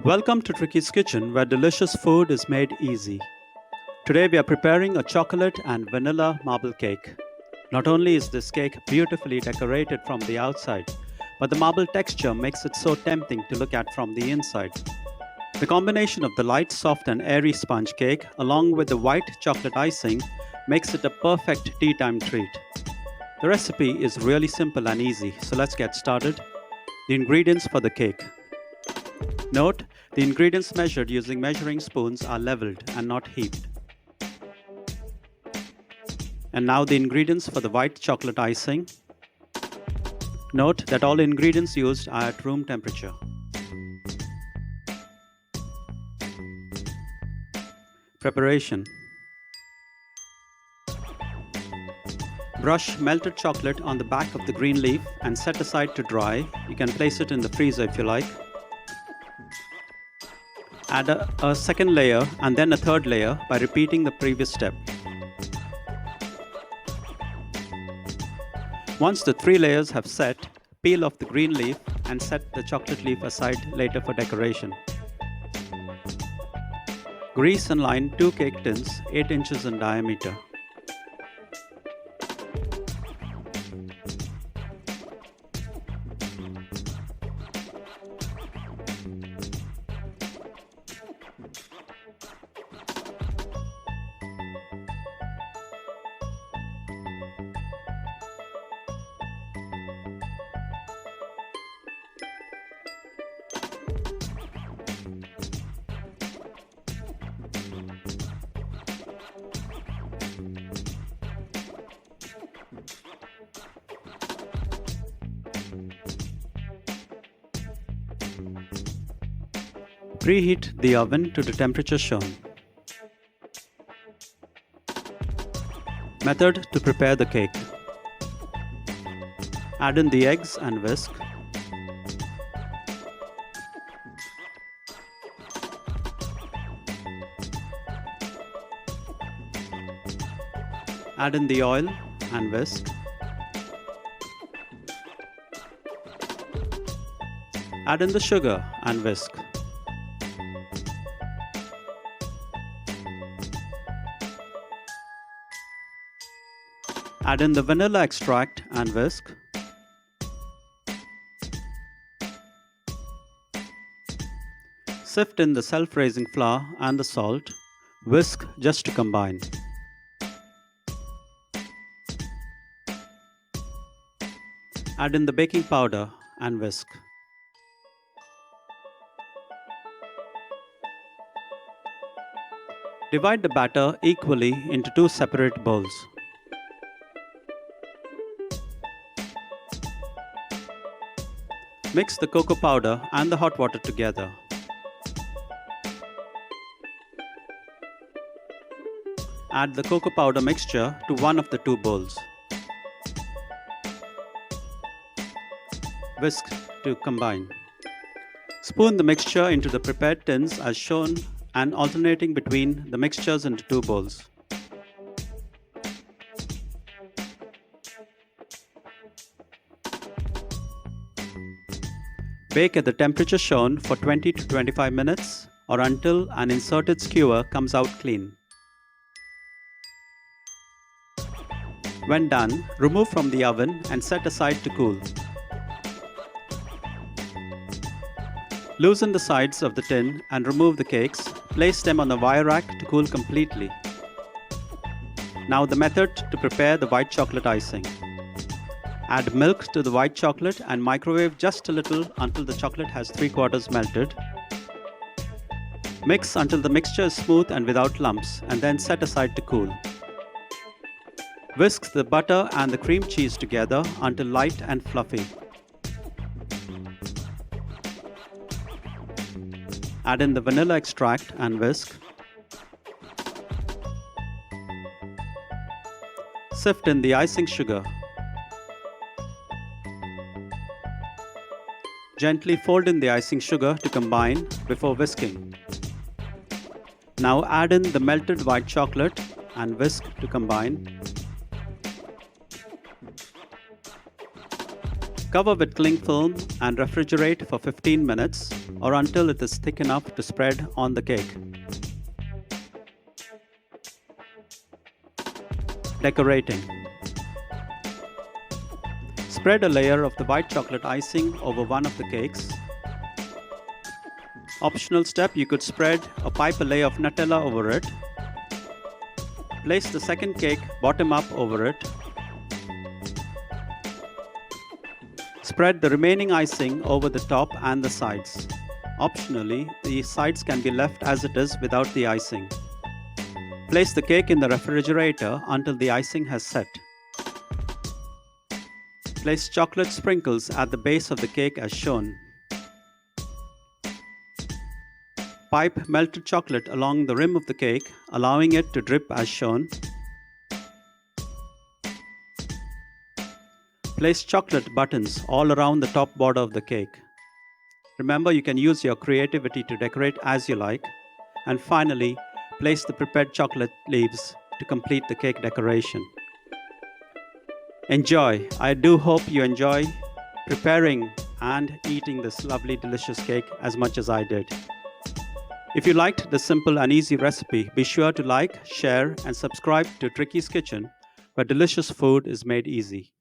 Welcome to Tricky's Kitchen, where delicious food is made easy. Today we are preparing a chocolate and vanilla marble cake. Not only is this cake beautifully decorated from the outside, but the marble texture makes it so tempting to look at from the inside. The combination of the light, soft, and airy sponge cake, along with the white chocolate icing, makes it a perfect tea time treat. The recipe is really simple and easy, so let's get started. The ingredients for the cake. Note, the ingredients measured using measuring spoons are leveled and not heaped. And now the ingredients for the white chocolate icing. Note that all ingredients used are at room temperature. Preparation. Brush melted chocolate on the back of the green leaf and set aside to dry. You can place it in the freezer if you like. Add a second layer and then a third layer by repeating the previous step. Once the 3 layers have set, peel off the green leaf and set the chocolate leaf aside later for decoration. Grease and line 2 cake tins 8 inches in diameter. Preheat the oven to the temperature shown. Method to prepare the cake. Add in the eggs and whisk. Add in the oil and whisk. Add in the sugar and whisk. Add in the vanilla extract and whisk. Sift in the self-raising flour and the salt. Whisk just to combine. Add in the baking powder and whisk. Divide the batter equally into 2 separate bowls. Mix the cocoa powder and the hot water together. Add the cocoa powder mixture to one of the 2 bowls. Whisk to combine. Spoon the mixture into the prepared tins as shown and alternating between the mixtures into 2 bowls. Bake at the temperature shown for 20 to 25 minutes or until an inserted skewer comes out clean. When done, remove from the oven and set aside to cool. Loosen the sides of the tin and remove the cakes. Place them on a wire rack to cool completely. Now the method to prepare the white chocolate icing. Add milk to the white chocolate and microwave just a little until the chocolate has 3/4 melted. Mix until the mixture is smooth and without lumps and then set aside to cool. Whisk the butter and the cream cheese together until light and fluffy. Add in the vanilla extract and whisk. Sift in the icing sugar. Gently fold in the icing sugar to combine before whisking. Now add in the melted white chocolate and whisk to combine. Cover with cling film and refrigerate for 15 minutes or until it is thick enough to spread on the cake. Decorating. Spread a layer of the white chocolate icing over one of the cakes. Optional step, you could spread or pipe a layer of Nutella over it. Place the second cake bottom up over it. Spread the remaining icing over the top and the sides. Optionally, the sides can be left as it is without the icing. Place the cake in the refrigerator until the icing has set. Place chocolate sprinkles at the base of the cake as shown. Pipe melted chocolate along the rim of the cake, allowing it to drip as shown. Place chocolate buttons all around the top border of the cake. Remember, you can use your creativity to decorate as you like. And finally, place the prepared chocolate leaves to complete the cake decoration. Enjoy! I do hope you enjoy preparing and eating this lovely, delicious cake as much as I did. If you liked this simple and easy recipe, be sure to like, share, and subscribe to Tricky's Kitchen, where delicious food is made easy.